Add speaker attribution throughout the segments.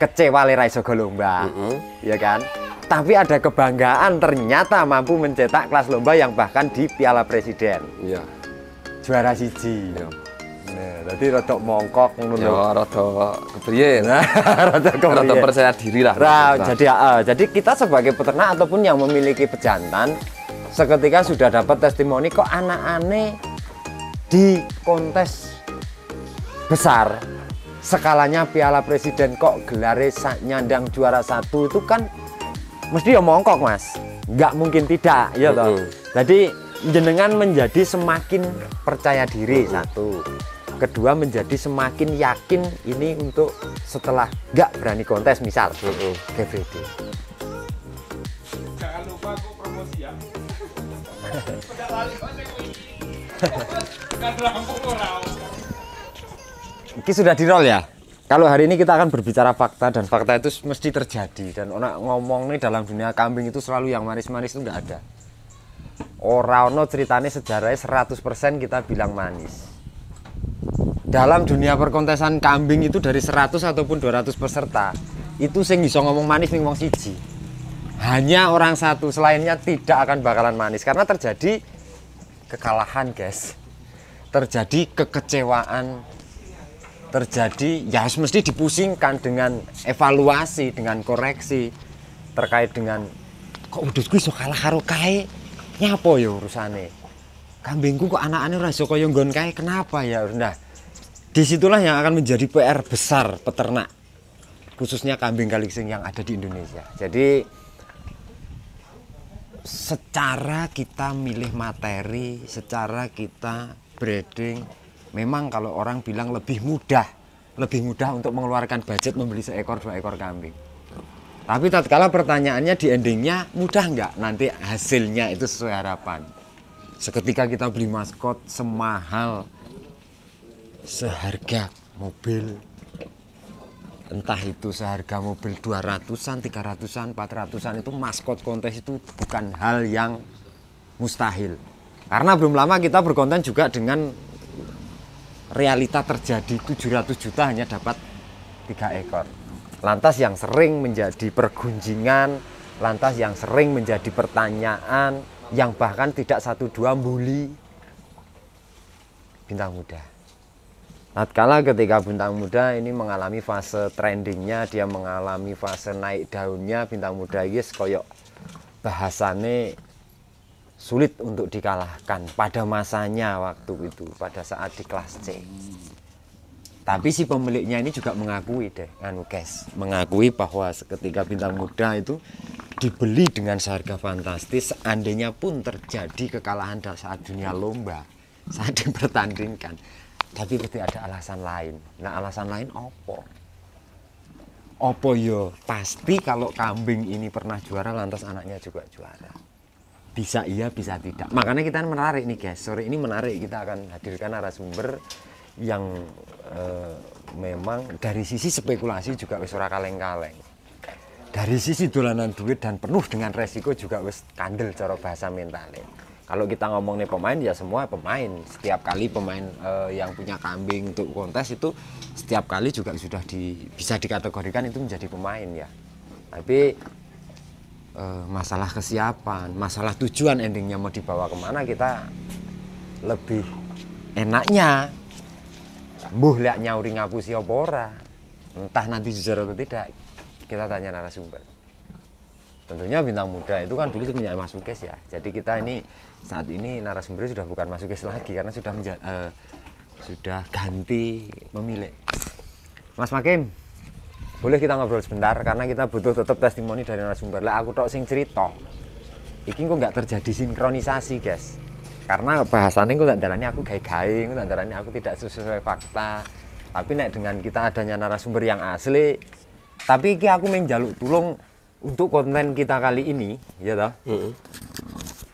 Speaker 1: kecewa le ra iso go lomba. Ya kan? Tapi ada kebanggaan ternyata mampu mencetak kelas lomba yang bahkan di Piala Presiden.
Speaker 2: Iya.
Speaker 1: Juara siji.
Speaker 2: Iya.
Speaker 1: Nah, dadi rada mongkok ngono
Speaker 2: Ya
Speaker 1: lho.
Speaker 2: rada kepriye.
Speaker 1: Rada
Speaker 2: Rada percaya diri lah.
Speaker 1: Jadi kita sebagai peternak ataupun yang memiliki pejantan seketika sudah dapat testimoni kok anak-ane di kontes besar skalanya Piala Presiden kok gelare nyandang juara 1 itu kan mesti ya mongkok mas, nggak mungkin tidak ya toh. Jadi jenengan menjadi semakin percaya diri satu, kedua menjadi semakin yakin ini untuk setelah nggak berani kontes misal GVD.
Speaker 3: Jangan lupa aku promosi ya. Udah lali kok kan rampung orang.
Speaker 1: Ini sudah di roll ya. Kalau hari ini kita akan berbicara fakta dan fakta itu mesti terjadi dan orang ngomong nih dalam dunia kambing itu selalu yang manis-manis itu nggak ada. Orang ceritanya sejarahnya 100% kita bilang manis. Dalam dunia perkontesan kambing itu dari 100 ataupun 200 peserta itu sing bisa ngomong manis ning wong siji. Hanya orang satu, selainnya tidak akan bakalan manis karena terjadi kekalahan guys. Terjadi kekecewaan, terjadi ya mesti dipusingkan dengan evaluasi, dengan koreksi terkait dengan kok wedhusku iso kalah karo kae nyapa ya urusane kambingku kok anak-ane ora iso kaya nggon kae kenapa ya. Nah disitulah yang akan menjadi PR besar peternak khususnya kambing kalising yang ada di Indonesia. Jadi secara kita milih materi, secara kita breeding, memang kalau orang bilang lebih mudah untuk mengeluarkan budget membeli seekor 2 ekor kambing. Tapi tatkala pertanyaannya di endingnya mudah nggak nanti hasilnya itu sesuai harapan. Seketika kita beli maskot semahal seharga mobil, entah itu seharga mobil 200-an, 300-an, 400-an, itu maskot kontes itu bukan hal yang mustahil. Karena belum lama kita berkonten juga dengan realita terjadi 700 juta hanya dapat 3 ekor. Lantas yang sering menjadi pergunjingan, lantas yang sering menjadi pertanyaan, yang bahkan tidak 1-2 bully bintang muda. Tatkala ketika bintang muda ini mengalami fase trendingnya, dia mengalami fase naik daunnya, bintang muda yes koyok bahasane sulit untuk dikalahkan pada masanya waktu itu, pada saat di kelas C. Tapi si pemiliknya ini juga mengakui deh, mengakui bahwa ketika bintang muda itu dibeli dengan seharga fantastis, seandainya pun terjadi kekalahan saat dunia lomba, saat dipertandingkan, tapi pasti ada alasan lain. Nah alasan lain opo? Opo yo pasti kalau kambing ini pernah juara, lantas anaknya juga juara. Bisa iya, bisa tidak. Makanya kita menarik nih guys. Sore ini menarik, kita akan hadirkan narasumber yang memang dari sisi spekulasi juga wis ora kaleng-kaleng. Dari sisi dolanan duit dan penuh dengan resiko juga wis kandel cara bahasa mentalnya. Kalau kita ngomong nih pemain ya semua pemain. Setiap kali pemain yang punya kambing untuk kontes itu setiap kali juga sudah bisa dikategorikan itu menjadi pemain ya. Tapi masalah kesiapan, masalah tujuan endingnya mau dibawa kemana, kita lebih enaknya mbuh lek nyauri ngapusi apa ora, entah nanti jujur atau tidak, kita tanya narasumber. Tentunya bintang muda itu kan dulu punya Mas Ukes ya, jadi kita ini saat ini narasumbernya sudah bukan Mas Ukes lagi karena sudah ganti pemilik. Mas Makim, boleh kita ngobrol sebentar karena kita butuh tetap testimoni dari narasumber. Lah aku tok sing cerita. Iki kok nggak terjadi sinkronisasi, guys. Karena bahasannya kok tak darani aku gawe-gawe, kok tak darani aku tidak sesuai fakta. Tapi nek dengan kita adanya narasumber yang asli, tapi iki aku menjaluk tulung untuk konten kita kali ini, ya toh.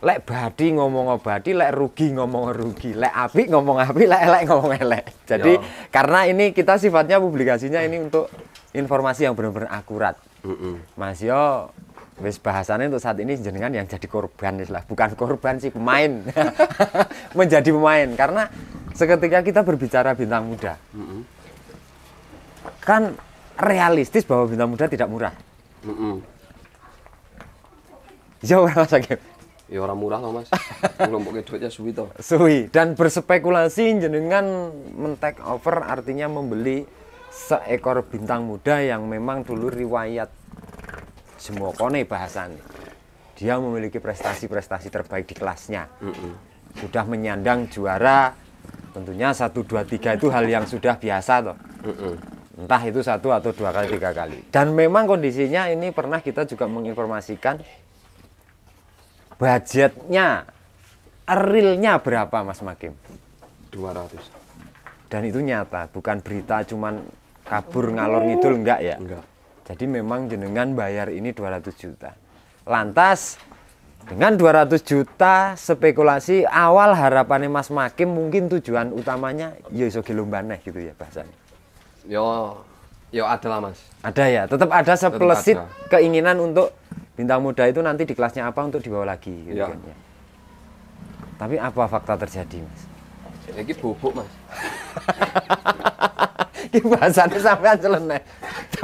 Speaker 1: Lek badi ngomong badi, lek rugi ngomong rugi, lek apik ngomong apik, lek elek ngomong elek. Jadi karena ini kita sifatnya publikasinya ini untuk informasi yang benar-benar akurat. Mas Yo, wis bahasannya untuk saat ini jenengan yang jadi korban lah, bukan korban sih, pemain. Menjadi pemain karena seketika kita berbicara bintang muda. Kan realistis bahwa Bintang Muda tidak murah. Ya ora Mas Hakim.
Speaker 2: Ya orang murah loh Mas. Ngelompoknya duitnya suwi toh.
Speaker 1: Suwi dan berspekulasi jenengan men-take over artinya membeli seekor bintang muda yang memang dulu riwayat semokone bahasanya. Dia memiliki prestasi-prestasi terbaik di kelasnya. Sudah menyandang juara, tentunya 1, 2, 3 itu hal yang sudah biasa toh. Entah itu 1 atau 2 kali, 3 kali. Dan memang kondisinya ini pernah kita juga menginformasikan budgetnya, realnya berapa Mas Makim?
Speaker 2: 200.
Speaker 1: Dan itu nyata, bukan berita cuman kabur ngalor ngidul enggak ya?
Speaker 2: Enggak.
Speaker 1: Jadi memang jenengan bayar ini 200 juta. Lantas dengan 200 juta spekulasi awal harapannya Mas Makim mungkin tujuan utamanya ya iso gelombaneh gitu ya bahasanya.
Speaker 2: Yo ada lah Mas.
Speaker 1: Ada ya, tetap ada sepelesit
Speaker 2: ada.
Speaker 1: keinginan untuk Bintang Muda itu nanti di kelasnya apa untuk dibawa lagi gitu
Speaker 2: Ya.
Speaker 1: kan ya. Tapi apa fakta terjadi Mas?
Speaker 2: Ini bubuk Mas.
Speaker 1: Ini bahasanya sampai celeneh.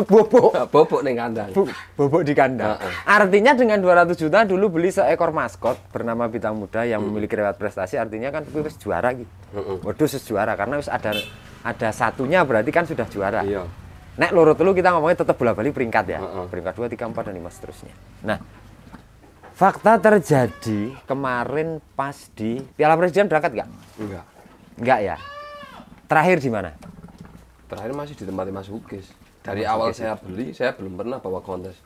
Speaker 1: Bobok.
Speaker 2: Bubuk ning kandang.
Speaker 1: Bobok di kandang. Artinya dengan 200 juta dulu beli seekor maskot bernama Bintang Muda yang memiliki riwayat prestasi, artinya kan wis juara gitu. Waduh wis juara karena wis ada satunya berarti kan sudah juara.
Speaker 2: Iya.
Speaker 1: Nek loro telu kita ngomongnya tetap bola-bali peringkat ya. Peringkat 2, 3, 4 dan 5 seterusnya. Nah, fakta terjadi kemarin pas di Piala Presiden berangkat nggak?
Speaker 2: Enggak.
Speaker 1: Enggak ya. Terakhir di mana?
Speaker 2: Terakhir masih di tempatnya Mas Ukis. Dari awal saya beli, saya belum pernah bawa kontes.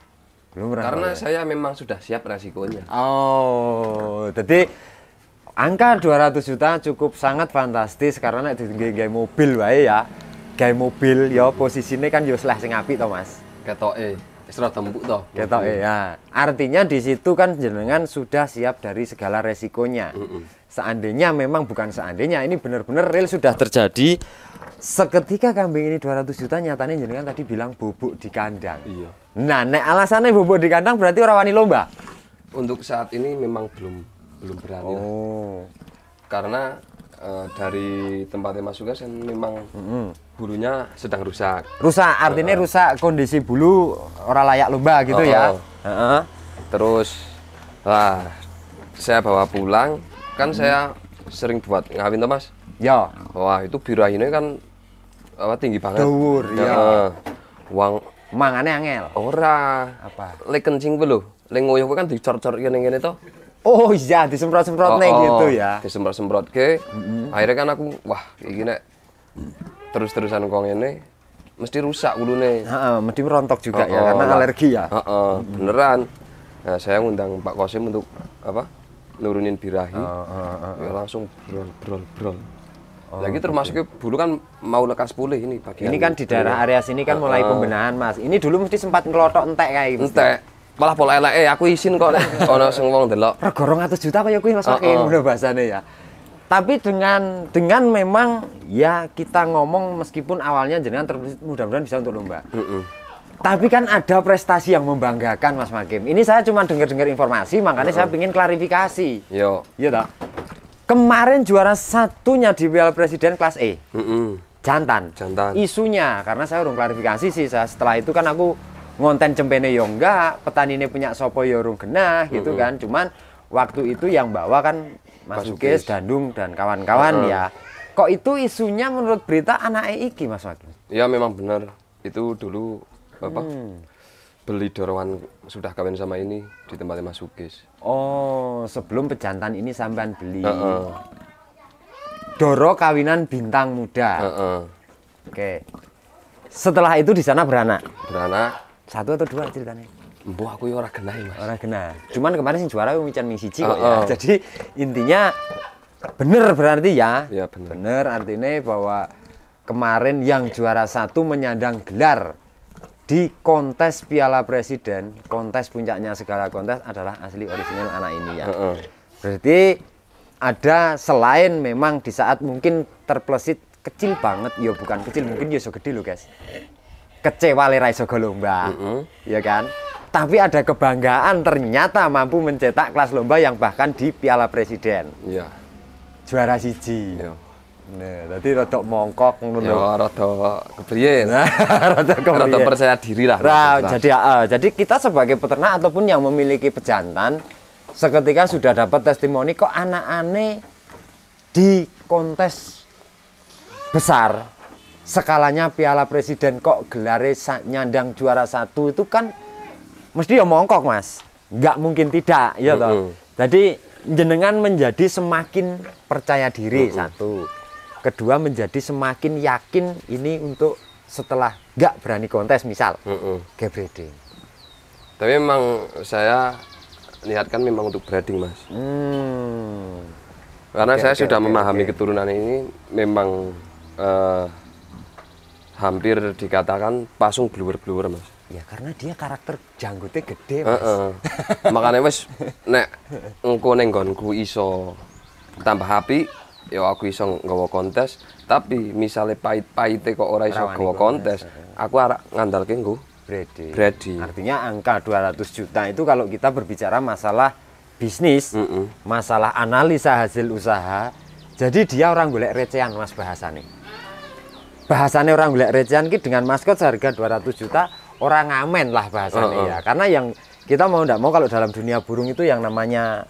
Speaker 1: Belum pernah.
Speaker 2: Karena
Speaker 1: ya?
Speaker 2: saya memang sudah siap resikonya.
Speaker 1: Oh, jadi angka 200 juta cukup sangat fantastis karena nek digawe mobil wae ya. Gawe mobil ya posisinya kan yo sleh sing apik to, Mas.
Speaker 2: Ketoke wis rada empuk to.
Speaker 1: Ketoke ya. Artinya di situ kan jenengan sudah siap dari segala resikonya. Seandainya memang bukan seandainya, ini benar-benar real sudah terjadi. Seketika kambing ini 200 juta nyatanya jenengan tadi bilang bobok di kandang.
Speaker 2: Iya.
Speaker 1: Nah, nek alasannya bobok di kandang berarti orang wani lomba.
Speaker 2: Untuk saat ini memang belum berani lah.
Speaker 1: Oh.
Speaker 2: Karena dari tempatnya Mas Ukis kan memang bulunya sedang rusak.
Speaker 1: Rusak artinya rusak kondisi bulu orang layak lomba gitu ya.
Speaker 2: Terus lah saya bawa pulang kan saya sering buat ngawin toh Mas.
Speaker 1: Ya.
Speaker 2: Wah itu birahinya kan tinggi banget.
Speaker 1: Dhuwur, iya.
Speaker 2: Uang
Speaker 1: Mangane angel.
Speaker 2: ora.
Speaker 1: Apa?
Speaker 2: Lek kencing ku lho. Lek ngoyo ku kan dicor-cor ngene to.
Speaker 1: Oh iya, disemprot-semprot nih gitu ya.
Speaker 2: Disemprot-semprot ke. Akhirnya kan aku wah iki nek terus-terusan kok ngene mesti rusak ulune.
Speaker 1: Heeh, mesti merontok juga ya karena alergi ya.
Speaker 2: Heeh, beneran. Nah, saya ngundang Pak Kosim untuk apa? Nurunin birahi. Ya langsung brol. Lagi termasuk bulu kan mau lekas pulih ini bagian.
Speaker 1: Ini kan di daerah area sini kan mulai pembenahan, Mas. Ini dulu mesti sempat ngelotok entek kayak gitu.
Speaker 2: Entek. Malah pola eleke aku izin kok nek ana sing wong ndelok.
Speaker 1: Rego 200 juta kaya kuwi Mas Pakai udah bahasane ya. Tapi dengan memang ya kita ngomong meskipun awalnya jenengan mudah-mudahan bisa untuk lomba. Tapi kan ada prestasi yang membanggakan Mas Makim. Ini saya cuma dengar-dengar informasi, makanya saya ingin klarifikasi.
Speaker 2: Yo.
Speaker 1: Iya toh? Kemarin juara satunya di Piala Presiden kelas E. Jantan. Isunya karena saya urung klarifikasi sih. Setelah itu kan aku ngonten cempene yo enggak, petanine punya sopo yo urung genah gitu kan. Cuman waktu itu yang bawa kan Mas Ukis, Dandung dan kawan-kawan ya. Kok itu isunya menurut berita anake iki Mas Makim?
Speaker 2: Ya memang benar. Itu dulu apa? Beli dorongan sudah kawin sama ini di tempatnya Mas Ukis.
Speaker 1: Oh, sebelum pejantan ini sampean beli. Doro kawinan Bintang Muda. Oke. Setelah itu di sana beranak.
Speaker 2: Beranak
Speaker 1: 1 atau 2 ceritanya?
Speaker 2: Mbah aku ora genah Mas.
Speaker 1: Ora genah. Cuman kemarin sing juara Mican Ming siji kok ya. Jadi intinya bener berarti ya.
Speaker 2: Iya bener.
Speaker 1: Bener artinya bahwa kemarin yang juara 1 menyandang gelar di kontes Piala Presiden, kontes puncaknya segala kontes adalah asli orisinil anak ini ya. Berarti ada selain memang di saat mungkin terplesit kecil banget, ya bukan kecil mungkin ya so gede loh guys. Kecewa le ra iso go lomba. Ya kan? Tapi ada kebanggaan ternyata mampu mencetak kelas lomba yang bahkan di Piala Presiden.
Speaker 2: Iya.
Speaker 1: Juara siji.
Speaker 2: Iya.
Speaker 1: Nah, dadi rada mongkok ngono.
Speaker 2: Ya rada kepriye.
Speaker 1: Nah, rada
Speaker 2: Rada percaya diri lah.
Speaker 1: Jadi kita sebagai peternak ataupun yang memiliki pejantan seketika sudah dapat testimoni kok anak-ane di kontes besar skalanya Piala Presiden kok gelare nyandang juara 1 itu kan mesti ya mongkok Mas, nggak mungkin tidak ya toh. Jadi jenengan menjadi semakin percaya diri satu, kedua menjadi semakin yakin ini untuk setelah nggak berani kontes misal gap breeding.
Speaker 2: Tapi memang saya niatkan memang untuk breeding Mas. Karena saya sudah memahami keturunan ini memang hampir dikatakan pasung bluwer-bluwer Mas.
Speaker 1: Ya karena dia karakter janggutnya gede Mas.
Speaker 2: Makanya wes nek engko ning nggonku iso tambah api, ya aku iso nggawa kontes, tapi misalnya pahit-pahite kok ora iso nggawa kontes, aku arek ngandalke nggo breeding.
Speaker 1: Artinya angka 200 juta itu kalau kita berbicara masalah bisnis, masalah analisa hasil usaha, jadi dia orang golek recehan Mas bahasane. Bahasane orang golek recehan ki dengan maskot seharga 200 juta orang ngamen lah bahasanya ya. Karena yang kita mau ndak mau kalau dalam dunia burung itu yang namanya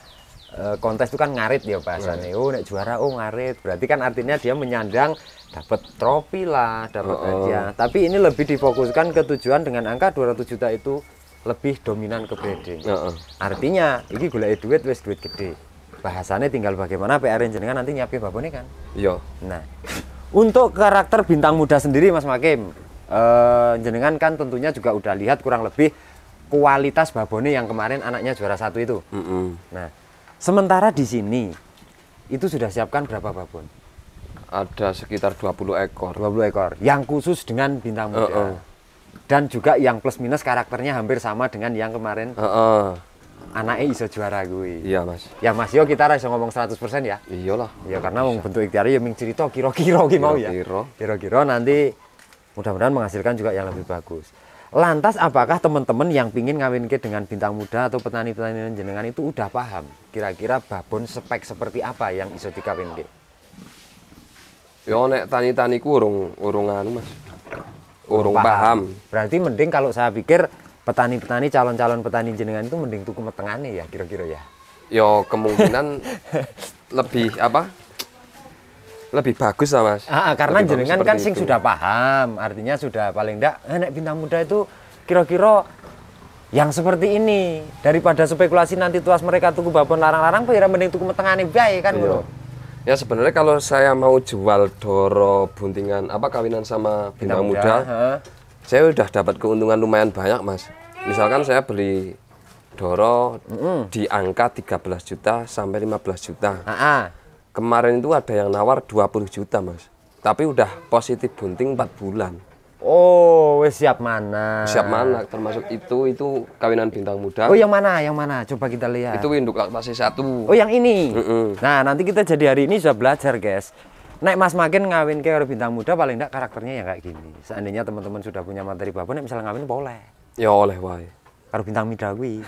Speaker 1: kontes itu kan ngarit ya bahasanya. Oh nek juara oh ngarit. Berarti kan artinya dia menyandang dapat trofi lah, dapat hadiah. Tapi ini lebih difokuskan ke tujuan dengan angka 200 juta itu lebih dominan ke breeding. Artinya ini golek duit wis duit gede. Bahasanya tinggal bagaimana PR jenengan nanti nyiapin babone kan.
Speaker 2: Iya.
Speaker 1: Nah, untuk karakter bintang muda sendiri Mas Makim, jenengan kan tentunya juga udah lihat kurang lebih kualitas babone yang kemarin anaknya juara 1 itu. Nah, sementara di sini itu sudah siapkan berapa babon?
Speaker 2: Ada sekitar 20 ekor.
Speaker 1: 20 ekor. Yang khusus dengan bintang muda. Dan juga yang plus minus karakternya hampir sama dengan yang kemarin. Anaknya iso juara gue.
Speaker 2: Iya Mas.
Speaker 1: Ya Mas yo kita iso ngomong 100% ya.
Speaker 2: Iyalah.
Speaker 1: Ya karena wong bentuk ikhtiarnya ya ming cerita kira-kira ki mau ya. Kira-kira nanti mudah-mudahan menghasilkan juga yang lebih bagus. Lantas apakah teman-teman yang pingin ngawinke dengan bintang muda atau petani-petani jenengan itu udah paham kira-kira babon spek seperti apa yang iso dikawinke?
Speaker 2: Yo nek tani-taniku urung anu Mas. Urung paham.
Speaker 1: Berarti mending kalau saya pikir petani-petani calon-calon petani jenengan itu mending tuku metengane ya kira-kira ya.
Speaker 2: Yo kemungkinan lebih apa? Lebih bagus lah Mas.
Speaker 1: Karena jenengan kan sing sudah paham, artinya sudah paling enggak nek bintang muda itu kira-kira yang seperti ini daripada spekulasi nanti tuas mereka tuku babon larang-larang kira mending tuku metengane bae kan bro.
Speaker 2: Ya sebenarnya kalau saya mau jual doro buntingan apa kawinan sama bintang muda, saya udah dapat keuntungan lumayan banyak Mas. Misalkan saya beli doro di angka 13 juta sampai 15 juta. Kemarin itu ada yang nawar 20 juta Mas. Tapi udah positif bunting 4 bulan.
Speaker 1: Oh, wes siap mana?
Speaker 2: Siap mana? Termasuk itu kawinan bintang muda.
Speaker 1: Oh, yang mana? Yang mana? Coba kita lihat.
Speaker 2: Itu induk masih 1.
Speaker 1: Oh, yang ini. Nah, nanti kita jadi hari ini sudah belajar, guys. Nek Mas Makin ngawin ke bintang muda paling enggak karakternya yang kayak gini. Seandainya teman-teman sudah punya materi babon, nek misalnya ngawin boleh.
Speaker 2: Ya oleh wae.
Speaker 1: Karo bintang muda kuwi.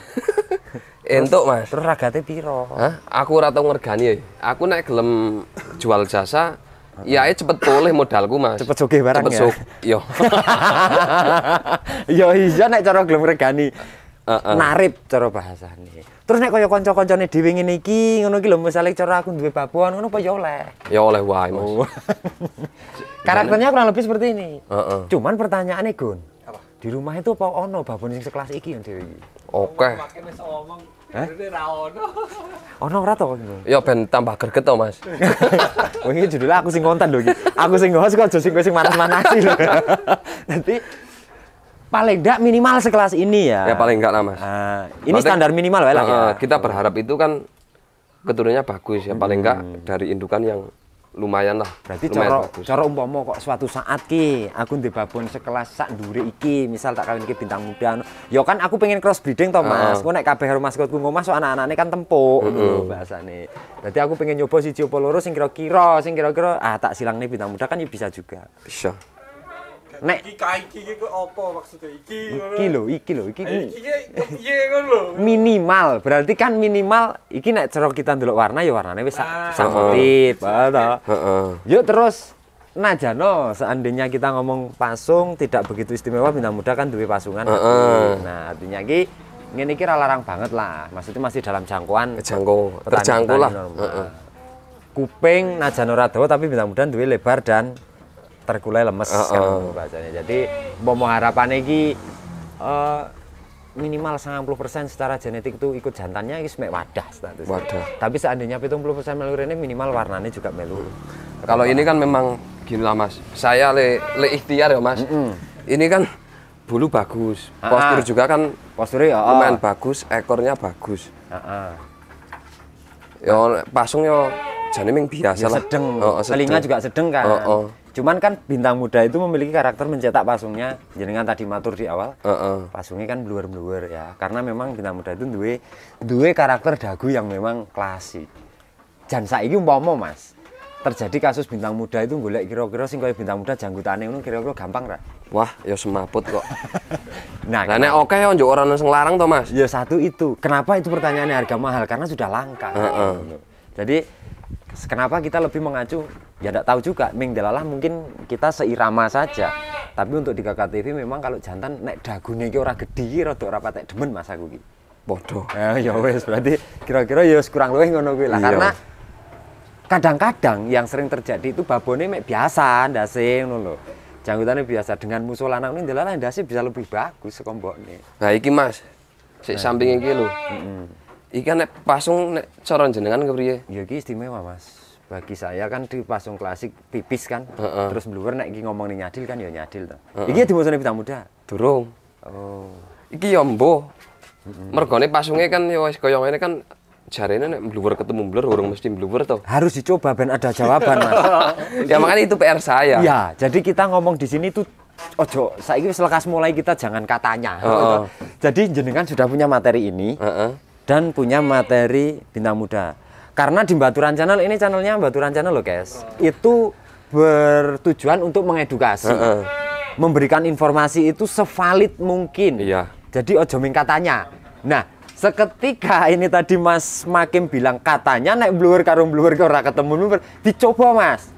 Speaker 2: Entuk Mas.
Speaker 1: Terus ragate piro?
Speaker 2: Hah? Aku ora tau ngergani ya. Aku nek gelem jual jasa, ya cepet pulih modalku Mas.
Speaker 1: Cepet sugih barang ya.
Speaker 2: Yo.
Speaker 1: Yo iya nek cara gelem regani. Narip cara bahasane. Terus nek kaya kanca-kancane dhewe ngene iki, ngono iki lho misale cara aku duwe babon, ngono apa ya oleh.
Speaker 2: Ya oleh wae Mas.
Speaker 1: Karakternya kurang lebih seperti ini. Cuman pertanyaannya Gun. Di rumah itu apa ono babon sing sekelas iki yang dhewe iki?
Speaker 2: Oke.
Speaker 3: Makin wis omong, ini ra ono.
Speaker 1: Ono ora to?
Speaker 2: Ya ben tambah greget to, Mas.
Speaker 1: Oh ini judulnya aku sing konten lho iki. Aku sing host kok aja sing kowe sing manas-manasi lho. Nanti paling enggak minimal sekelas ini ya.
Speaker 2: Ya paling enggak lah, Mas.
Speaker 1: Ini standar minimal lah ya.
Speaker 2: Kita berharap itu kan keturunannya bagus ya, paling enggak dari indukan yang lumayan lah.
Speaker 1: Berarti cara umpama kok suatu saat ki aku ndek babon sekelas sak ndure iki, misal tak kawin ki bintang muda. Ya kan aku pengen cross breeding to, Mas. Kok nek kabeh karo maskotku ngomah so anak-anakne kan tempuk ngono bahasane. Berarti aku pengen nyoba siji apa loro sing kira-kira tak silangne bintang muda kan ya bisa juga.
Speaker 2: Bisa.
Speaker 1: Nek
Speaker 3: iki apa maksudnya
Speaker 1: iki lho.
Speaker 3: iki piye ngono lho.
Speaker 1: Minimal, berarti kan minimal iki nek cara kita ndelok warna ya warnane wis sak motif, to. Yuk terus najano seandainya kita ngomong pasung tidak begitu istimewa, Bintang Muda kan duwe pasungan. Nah, artinya iki ngene iki ra larang banget lah. Maksudnya masih dalam jangkauan
Speaker 2: terjangkau lah.
Speaker 1: Kuping najano ra dawa tapi Bintang Muda duwe lebar dan terkulai lemes kan bacanya. Jadi umpama harapane iki minimal 90% secara genetik itu ikut jantannya iki mek wadah status. Tapi seandainya 70% melu rene minimal warnanya juga melu.
Speaker 2: Kalau ini kan memang gini lah Mas, saya le ikhtiar ya Mas. Ini kan bulu bagus, postur juga kan
Speaker 1: posturnya
Speaker 2: lumayan bagus, ekornya bagus. Yo pasung yo jane ming biasa lah.
Speaker 1: Sedeng, telinga juga sedeng kan. Cuman kan Bintang Muda itu memiliki karakter mencetak pasungnya. Jenengan tadi matur di awal, pasungnya kan bluwer-bluwer ya. Karena memang Bintang Muda itu duwe karakter dagu yang memang klasik. Jan saiki umpama Mas, terjadi kasus Bintang Muda itu golek kira-kira sing kaya Bintang Muda janggutane ngono kira-kira gampang ra?
Speaker 2: Wah, ya semaput kok.
Speaker 1: Nah,
Speaker 2: nek oke yo njuk ora sing larang to, Mas.
Speaker 1: Ya satu itu. Kenapa itu pertanyaannya harga mahal? Karena sudah langka. Jadi kenapa kita lebih mengacu? Ya enggak tahu juga. Ming delalah mungkin kita seirama saja. Tapi untuk di KKTV memang kalau jantan nek dagune iki ora gedhi iki rada ora patek demen Mas aku iki.
Speaker 2: Bodoh.
Speaker 1: Ya wis berarti kira-kira ya kurang luwih ngono kuwi lah. Karena kadang-kadang yang sering terjadi itu babone mek biasa ndase ngono lho. Janggutannya biasa dengan musuh lanang ini delalah ndase bisa lebih bagus sekombokne.
Speaker 2: Nah iki Mas. Sik samping iki lho. Iki nek pasung nek cara jenengan kepriye?
Speaker 1: Ya iki istimewa Mas. Bagi saya kan di pasung klasik pipis kan. Terus bluwer nek iki ngomong ning nyadil kan ya nyadil to. Iki dimosone Bintang Muda.
Speaker 2: Durung.
Speaker 1: Oh.
Speaker 2: Iki ya mbuh. Mergone pasunge kan ya wis kaya ngene kan jarene nek bluwer ketemu bluwer urung mesti bluwer to.
Speaker 1: Harus dicoba ben ada jawaban Mas.
Speaker 2: Ya makanya itu PR saya.
Speaker 1: Ya, jadi kita ngomong di sini tuh ojo saiki wis lekas mulai kita jangan katanya. Jadi jenengan sudah punya materi ini. Dan punya materi Bintang Muda. Karena di Baturan Channel ini channelnya Baturan Channel loh guys. Itu bertujuan untuk mengedukasi. Memberikan informasi itu sevalid mungkin.
Speaker 2: Iya.
Speaker 1: Jadi ojo ming katanya. Nah, seketika ini tadi Mas Makim bilang katanya naik bluwer karo bluwer ora ketemu dicoba Mas.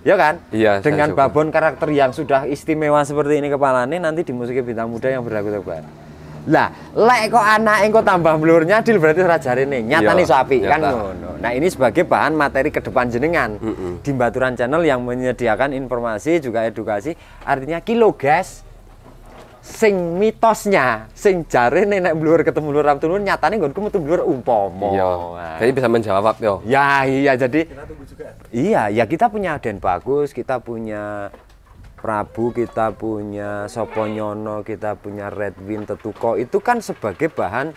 Speaker 1: Ya kan?
Speaker 2: Iya.
Speaker 1: Dengan babon karakter yang sudah istimewa seperti ini kepalanya nanti dimusuhi Bintang Muda yang berlaku-laku. Lah, lek kok anak engko tambah blurnya adil berarti ora jarene. Nyatane iso apik kan ngono. Nah, ini sebagai bahan materi ke depan jenengan. Di Baturan Channel yang menyediakan informasi juga edukasi. Artinya kilo guys. Sing mitosnya, sing jarene nek blur ketemu blur turun nyatane nggonku metu blur umpama.
Speaker 2: Iya. Jadi bisa menjawab yo.
Speaker 1: Ya, iya jadi. Iya, ya kita punya Den Bagus, kita punya Prabu, kita punya Soponyono, kita punya Redwin Tetuko, itu kan sebagai bahan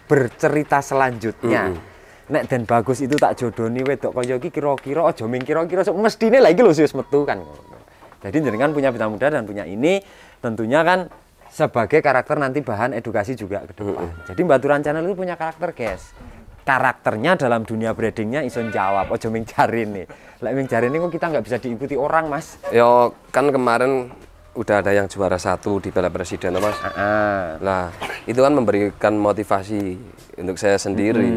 Speaker 1: bercerita selanjutnya. Nek Den Bagus itu tak jodoni wedok kaya iki kira-kira aja ming kira-kira mestine lha iki lho wis metu kan ngono. Jadi jenengan punya Bintang Muda dan punya ini tentunya kan sebagai karakter nanti bahan edukasi juga ke depan. Jadi Baturan Channel itu punya karakter guys. Karakternya dalam dunia breedingnya iso jawab, ojo ming jarine. Lek ming jarine kok kita nggak bisa diikuti orang Mas.
Speaker 2: Yo kan kemarin udah ada yang juara 1 di Piala Presiden Mas. Nah itu kan memberikan motivasi untuk saya sendiri.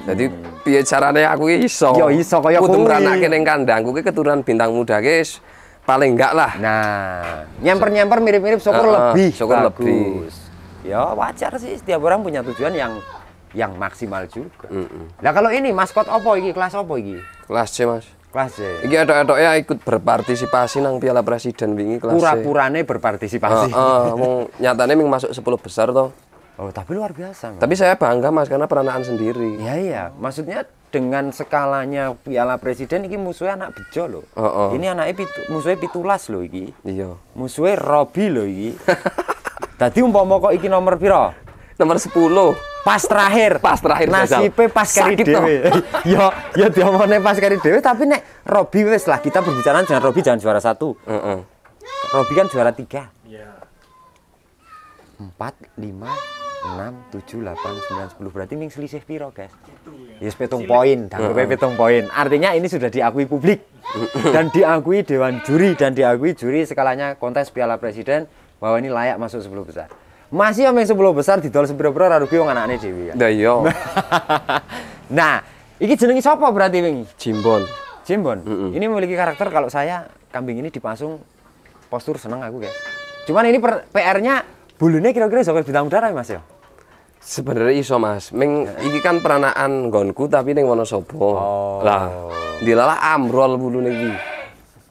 Speaker 2: Jadi piye carane aku iso.
Speaker 1: Yo iso kaya
Speaker 2: kudu mranake ning kandangku ki keturunan Bintang Muda guys. Paling enggak lah.
Speaker 1: Nah, nyemper-nyemper mirip-mirip syukur lebih.
Speaker 2: Syukur
Speaker 1: bagus.
Speaker 2: lebih.
Speaker 1: Ya wajar sih, setiap orang punya tujuan yang maksimal juga. Nah kalau ini maskot apa iki? Kelas apa iki?
Speaker 2: Kelas C Mas.
Speaker 1: Kelas C.
Speaker 2: Iki edok-edoknya ikut berpartisipasi nang Piala Presiden wingi kelas C.
Speaker 1: Pura-purane berpartisipasi.
Speaker 2: Wong nyatane ming masuk 10 besar toh.
Speaker 1: Oh, tapi luar biasa. Mas.
Speaker 2: Tapi saya bangga Mas karena peranaan sendiri.
Speaker 1: Iya, maksudnya dengan skalanya Piala Presiden iki musuhnya anak bejo loh. Ini anaknya musuhnya 17 loh iki.
Speaker 2: Iya.
Speaker 1: Musuhnya Robi loh iki. Tadi umpama kok iki nomor piro?
Speaker 2: Nomor 10.
Speaker 1: Pas terakhir nasibnya pas kari dewe. Ya diomongnya pas kari dewe, tapi nek Robi wes lah kita berbicara dengan Robi jangan juara 1. Robi kan juara 3. Iya. 4, 5, 6, 7, 8, 9, 10 berarti ning selisih piro, guys? Ya 7 poin, danggope 7 poin. Artinya ini sudah diakui publik. dan diakui Dewan Juri dan diakui juri skalanya kontes Piala Presiden bahwa ini layak masuk 10 besar. Masih yang 10 besar didol sepiro-piro ora rugi wong anakne dhewe.
Speaker 2: Lah iya.
Speaker 1: Nah, iki jenenge sapa berarti wingi?
Speaker 2: Jimbon.
Speaker 1: Jimbon. Ini memiliki karakter kalau saya kambing ini dipasung postur seneng aku, guys. Cuman ini PR-nya bulunya kira-kira saka bintang udara ya, Mas ya?
Speaker 2: Sebenarnya iso Mas, iki kan peranaan nggonku tapi ning Wonosobo. Lah, dilalah ambrol bulune iki.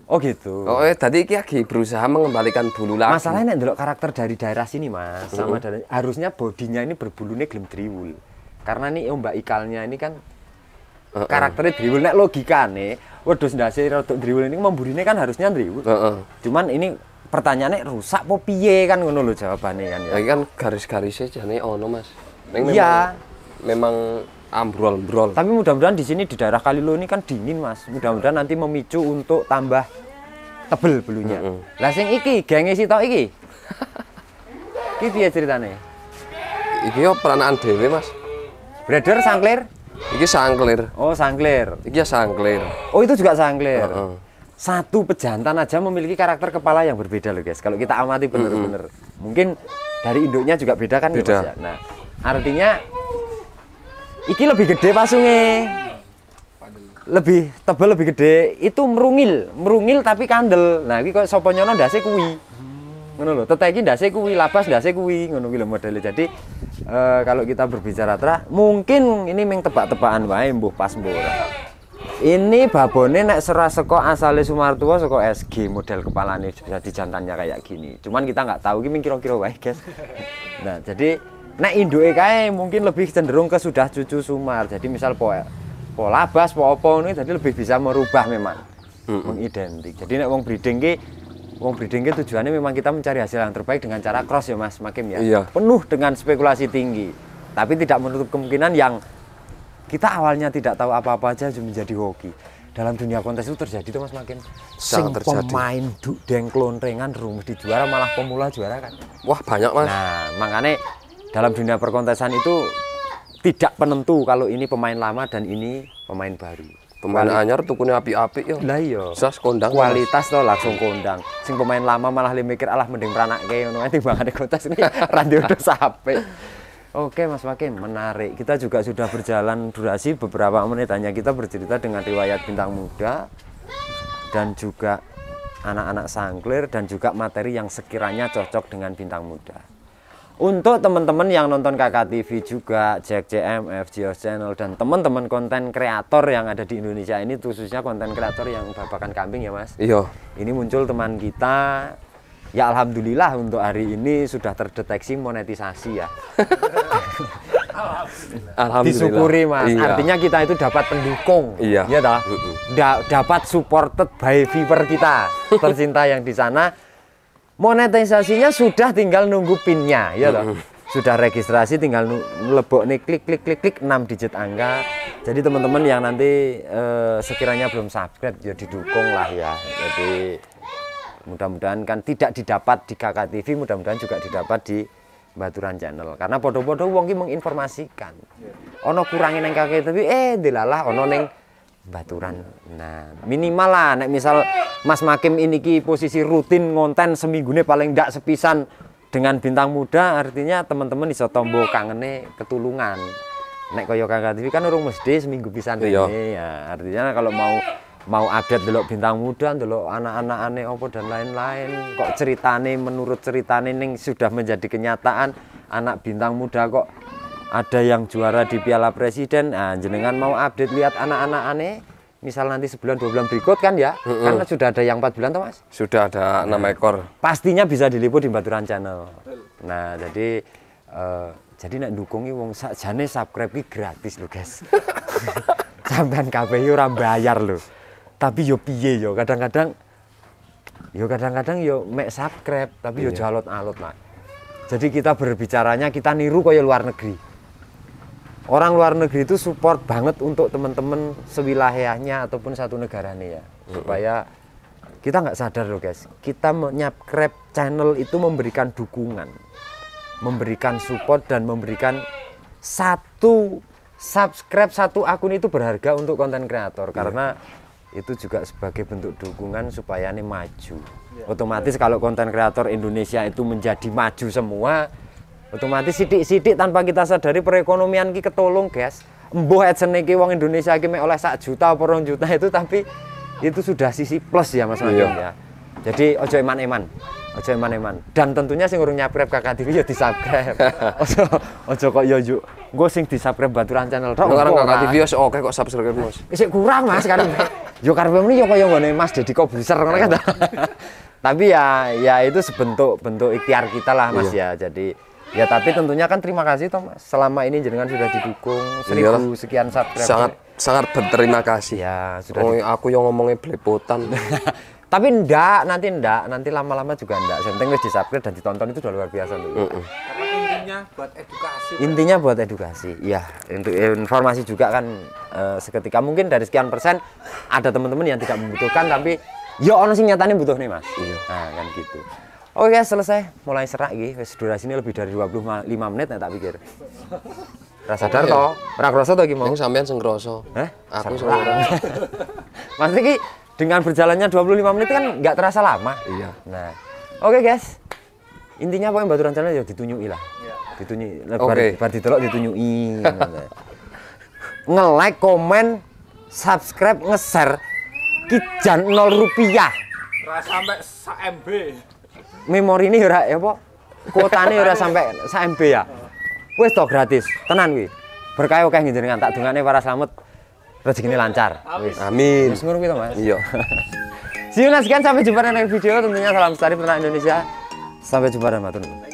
Speaker 1: Oh gitu.
Speaker 2: Oh, tadi iki lagi berusaha mengembalikan bulu lagi.
Speaker 1: Masalahnya nek ndelok karakter dari daerah sini, Mas, sama dari harusnya bodinya ini berbulunya gelem driwul. Karena nih Mbak Ikalnya ini kan karakternya driwul. Nek logikane, wedhus ndase rodok driwul ini memburine kan harusnya driwul. Cuman ini pertanyaannya rusak apa piye kan ngono lho jawabane kan ya.
Speaker 2: Iki kan garis-garisnya jane ono, Mas.
Speaker 1: Iya.
Speaker 2: Memang ambrol-ambrol.
Speaker 1: Tapi mudah-mudahan di sini di daerah Kalilo ini kan dingin, Mas. Mudah-mudahan nanti memicu untuk tambah tebel bulunya. Lah sing iki genge sitok iki. Iki piye ceritane?
Speaker 2: Iki yo peranaan dhewe, Mas.
Speaker 1: Brother sangklir?
Speaker 2: Iki sangklir.
Speaker 1: Oh, sangklir.
Speaker 2: Iki ya sangklir.
Speaker 1: Oh, itu juga sangklir. Satu pejantan aja memiliki karakter kepala yang berbeda loh, guys. Kalau kita amati bener-bener. Mungkin dari induknya juga beda kan,
Speaker 2: beda.
Speaker 1: Ya, Mas ya? Nah, artinya iki lebih gede pasungnya. Lebih tebal, lebih gede, itu merungil tapi kandel. Nah, ini kok sapa nyono ndase kuwi. Ngono lho, teteh iki ndase kuwi, labas ndase kuwi, ngono kuwi lho modele. Jadi kalau kita berbicara mungkin ini meng tebak-tebakan wae mbuh pas mbuh ora. Ini babone nek serah saka asale Sumartua saka SG model kepalane bisa dijantannya kayak gini. Cuman kita nggak tahu iki kira-kira wae, guys. Nah, jadi nek induke kae mungkin lebih cenderung ke sudah cucu Sumar. Jadi misal pola bas, apa ini jadi lebih bisa merubah memang mengidentik. Jadi nek wong breeding ki tujuannya memang kita mencari hasil yang terbaik dengan cara cross ya Mas Makim ya.
Speaker 2: Iya.
Speaker 1: Penuh dengan spekulasi tinggi. Tapi tidak menutup kemungkinan yang kita awalnya tidak tahu apa-apa aja menjadi hoki. Dalam dunia kontes itu terjadi tuh Mas Makim. Sing pemain deng klontrengan rumus di juara malah pemula juara kan.
Speaker 2: Wah, banyak Mas.
Speaker 1: Nah, makanya dalam dunia perkontesan itu tidak penentu kalau ini pemain lama dan ini pemain baru.
Speaker 2: Pemain anyar tukune api-api yo.
Speaker 1: Lah iya.
Speaker 2: Sas kondang.
Speaker 1: Kualitas to langsung kondang. Sing pemain lama malah mikir alah mending pranake ngono ae timbangane kontes ini randi udah sampai. Oke Mas Makim, menarik. Kita juga sudah berjalan durasi beberapa menit hanya kita bercerita dengan riwayat bintang muda dan juga anak-anak sangklir dan juga materi yang sekiranya cocok dengan bintang muda. Untuk teman-teman yang nonton KK TV juga, Jack CMF, Geos Channel, dan teman-teman konten kreator yang ada di Indonesia ini, khususnya konten kreator yang babakan kambing ya Mas.
Speaker 2: Iya.
Speaker 1: Ini muncul teman kita, ya Alhamdulillah untuk hari ini sudah terdeteksi monetisasi ya.
Speaker 2: Alhamdulillah.
Speaker 1: Disyukuri Mas,
Speaker 2: Iya.
Speaker 1: artinya kita itu dapat pendukung.
Speaker 2: Iya.
Speaker 1: Ya toh? Dapat supported by viewer kita, tercinta yang di sana. Monetisasinya sudah tinggal nunggu pinnya, ya toh. Sudah registrasi tinggal lebok nih klik 6 digit angka. Jadi teman-teman yang nanti sekiranya belum subscribe ya didukung lah ya. Jadi mudah-mudahan kan tidak didapat di KK TV, mudah-mudahan juga didapat di Baturan Channel. Karena podo-podo wong ki menginformasikan. Ono kurangin nang KK TV dilalah ono ning Baturan. Nah, minimal lah nek misal Mas Makim ini ki posisi rutin ngonten seminggune paling ndak sepisan dengan bintang muda, artinya teman-teman iso tombo kangene ketulungan. Nek kaya KK TV kan urung mesti seminggu pisan rene ya. Artinya kalau mau update delok bintang muda, delok anak-anakane opo dan lain-lain, kok ceritane menurut ceritane ning sudah menjadi kenyataan anak bintang muda kok ada yang juara di Piala Presiden. Nah, jenengan mau update lihat anak-anak aneh, misal nanti sebulan 2 bulan berikut kan ya, kan sudah ada yang 4 bulan toh Mas?
Speaker 2: Sudah ada 6 ekor.
Speaker 1: Pastinya bisa diliput di Baturan Channel. Nah, jadi nek dukungi wong sakjane subscribe ki gratis lho guys. Sampean kabeh ora bayar lho. Tapi yo piye yo, kadang-kadang yo mek subscribe, tapi yo jalot-alot lah. Jadi kita berbicaranya kita niru kaya luar negeri. Orang luar negeri itu support banget untuk teman-teman sewilayahnya ataupun satu negaranya ya. Supaya kita nggak sadar loh guys, kita menyubscribe channel itu memberikan dukungan, memberikan support dan memberikan satu subscribe satu akun itu berharga untuk konten kreator. Karena itu juga sebagai bentuk dukungan supaya ini maju. Otomatis kalau konten kreator Indonesia itu menjadi maju semua, otomatis sidik-sidik tanpa kita sadari perekonomian ki ketolong, guys. Embuh AdSense iki wong Indonesia ki mek oleh 1 juta apa 2 juta itu, tapi itu sudah sisi plus ya Mas Magong ya. Jadi ojo eman-eman. Ojo eman-eman. Dan tentunya sing urung nyabscribe Kakak TV ya di-subscribe. Ojo kok yo yuk. Engko sing di-subscribe baturan channel tok.
Speaker 2: Sekarang Kakak TV wis oke kok subscribe Mas.
Speaker 1: Isih kurang Mas kan. Yo karepe muni yo kaya ngene Mas Deddy Kobuser ngono kan. Tapi ya itu bentuk ikhtiar kita lah Mas ya. Jadi ya tapi tentunya kan terima kasih toh Mas. Selama ini jenengan sudah didukung 1000 sekian subscribe.
Speaker 2: Sangat berterima kasih.
Speaker 1: Ya, sudah
Speaker 2: aku yang ngomongnya belepotan.
Speaker 1: Tapi nanti lama-lama juga enggak. Yang penting wis di-subscribe dan ditonton itu udah luar biasa loh.
Speaker 3: Karena intinya buat edukasi.
Speaker 1: Intinya buat edukasi. Iya, untuk informasi juga kan seketika mungkin dari sekian persen ada teman-teman yang tidak membutuhkan tapi ya ono sing nyatane butuh nih Mas.
Speaker 2: Iya.
Speaker 1: Nah, kan gitu. Oke, selesai. Mulai serak iki. Wis durasinya lebih dari 25 menit tak pikir. Rasa sadar toh? Ora kroso to iki mau?
Speaker 2: Sampean sing kroso.
Speaker 1: Hah?
Speaker 2: Aku sing ora.
Speaker 1: Mas iki dengan berjalannya 25 menit kan nggak terasa lama.
Speaker 2: Iya.
Speaker 1: Nah, oke guys. Intinya pokoknya baturan channel ya ditunjuki lah. Ditunjuki. Bar didelok ditunjuki. Nge-like, komen, subscribe, nge-share. Ki jan 0 rupiah.
Speaker 3: Ora sampai 1 MB.
Speaker 1: Memori ini ora ya apa? Kuotane ora sampai 1 MB ya. Wis to gratis. Tenan kuwi. Berkah akeh njenengan tak dongane para slamet. Rezekine lancar. Wis.
Speaker 2: Amin.
Speaker 1: Wis ngono kuwi to, Mas.
Speaker 2: Iya.
Speaker 1: See you next time, sampai jumpa di next video. Tentunya salam lestari peternak Indonesia. Sampai jumpa dan matur nuwun.